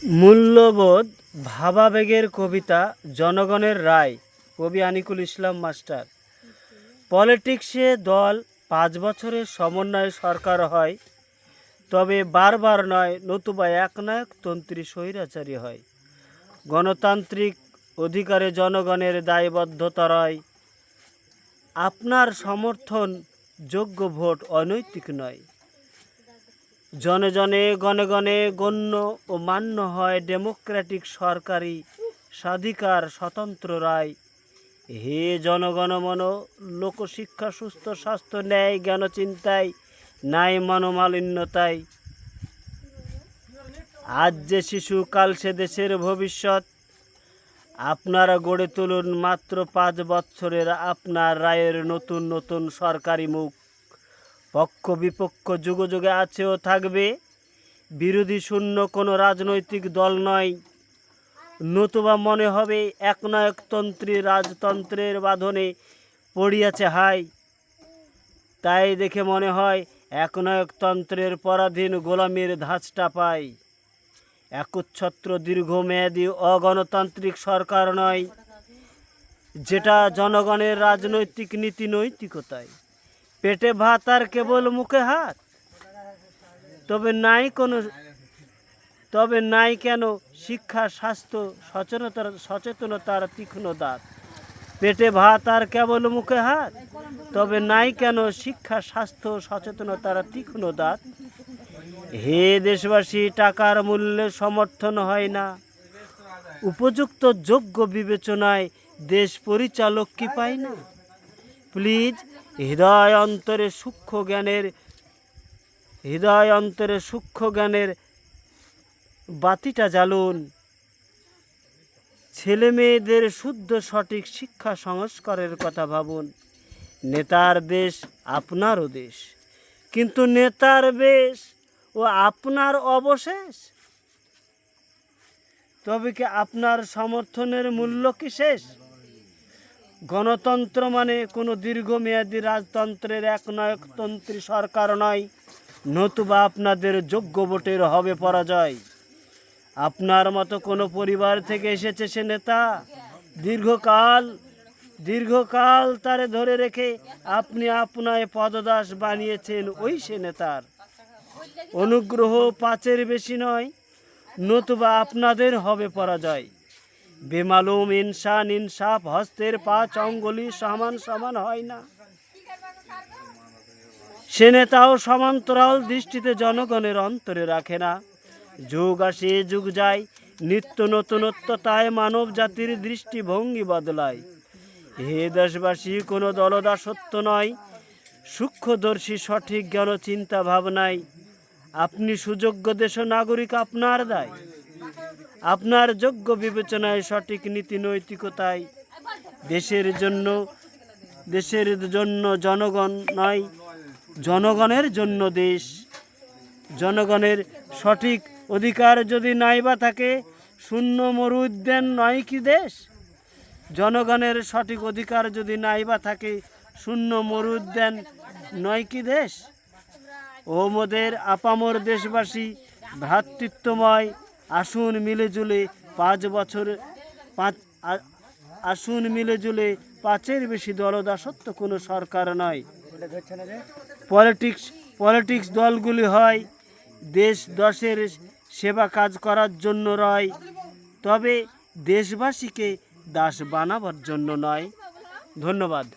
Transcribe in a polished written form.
মূল্যবোধ ভাবাবেগের কবিতা জনগণের রায়, কবি আনিকুল ইসলাম মাস্টার। পলিটিক্সে দল 5 বছরের সমন্বয়ে সরকার হয়, তবে বারবার নয়, নতুবা একনায়কতন্ত্রী স্বৈরাচারী হয়। গণতান্ত্রিক অধিকারে জনগণের দায়বদ্ধতা রয়। আপনার সমর্থন যোগ্য ভোট অনৈতিক নয়। জনে জনে গণে গণে গণ্য ও মান্য হয় ডেমোক্রেটিক সরকারি স্বাধিকার স্বতন্ত্র রায়। হে জনগণ মন, লোকশিক্ষা সুস্থ স্বাস্থ্য ন্যায় জ্ঞান চিন্তায় নাই মনোমালিন্যতায়। আজ যে শিশু কাল সে দেশের ভবিষ্যৎ, আপনারা গড়ে তুলুন মাত্র 5 বছরের আপনার রায়ের নতুন নতুন সরকারি মুখ। পক্ষ বিপক্ষ যুগে যুগে আছে ও থাকবে, বিরোধী শূন্য কোনো রাজনৈতিক দল নয়। নতুবা মনে হবে একনায়কতন্ত্রী রাজতন্ত্রের বাঁধনে পড়িয়াছে হাই। তাই দেখে মনে হয় একনায়কতন্ত্রের পরাধীন গোলামীর ধাঁচটা পায়। একচ্ছত্র দীর্ঘমেয়াদী অগণতান্ত্রিক সরকার নয়, যেটা জনগণের রাজনৈতিক নীতি নৈতিকতায়। পেটে ভাত আর কেবল মুখে হাত, তবে নাই কেন শিক্ষা স্বাস্থ্য সচেতনতার তীক্ষ্ণ দাঁত। পেটে ভাত আর কেবল মুখে হাত, তবে নাই কেন শিক্ষা স্বাস্থ্য সচেতনতার তীক্ষ্ণ দাঁত। হে দেশবাসী, টাকার মূল্যে সমর্থন হয় না, উপযুক্ত যোগ্য বিবেচনায় দেশ পরিচালক কি পায় না। প্লিজ হৃদয় অন্তরে সূক্ষ্ম জ্ঞানের বাতিটা জ্বালুন। ছেলে মেয়েদের শুদ্ধ সঠিক শিক্ষা সংস্কারের কথা ভাবুন। নেতার দেশ আপনারও দেশ, কিন্তু নেতার বেশ ও আপনার অবশেষ। তবে কি আপনার সমর্থনের মূল্য কি শেষ? গণতন্ত্র মানে কোনো দীর্ঘমেয়াদী রাজতন্ত্রের একনায়কতন্ত্রী সরকার নয়, নতুবা আপনাদের যোগ্য ভোটের হবে পরাজয়। আপনার মতো কোনো পরিবার থেকে এসেছে সে নেতা, দীর্ঘকাল তারে ধরে রেখে আপনি আপনায় পদদাস বানিয়েছেন ওই সে নেতার। অনুগ্রহ 5-এর বেশি নয়, নতুবা আপনাদের হবে পরাজয়। বেমালুম ইনসান ইনসাফ, হস্তের 5 অঙ্গুলি সমান সমান হয় না। সে নেতাও সমান্তরাল দৃষ্টিতে জনগণের অন্তরে রাখে না। যুগ আসে যুগ যায়, নিত্য নতুনত্বতায় মানব জাতির দৃষ্টিভঙ্গি বদলায়। হে দেশবাসী, কোনো দলদাসত্ব নয়, সূক্ষ্মদর্শী সঠিক জ্ঞান চিন্তা ভাবনায়। আপনি সুযোগ্য দেশ নাগরিক, আপনার দায়। আপনার যোগ্য বিবেচনায় সঠিক নীতি নৈতিকতায়। দেশের জন্য জনগণ নয়, জনগণের জন্য দেশ। জনগণের সঠিক অধিকার যদি নাইবা থাকে, শূন্য মরু উদ্যান নয় কি দেশ? জনগণের সঠিক অধিকার যদি নাইবা থাকে, শূন্য মরু উদ্যান নয় কি দেশ? ও মোদের আপামর দেশবাসী, ভ্রাতৃত্বময় আসুন মিলেজুলে 5-এর বেশি দলদাসত্ব কোনো সরকার নয়। পলিটিক্স দলগুলি হয় দেশ দশের সেবা কাজ করার জন্য রয়, তবে দেশবাসীকে দাস বানাবার জন্য নয়। ধন্যবাদ।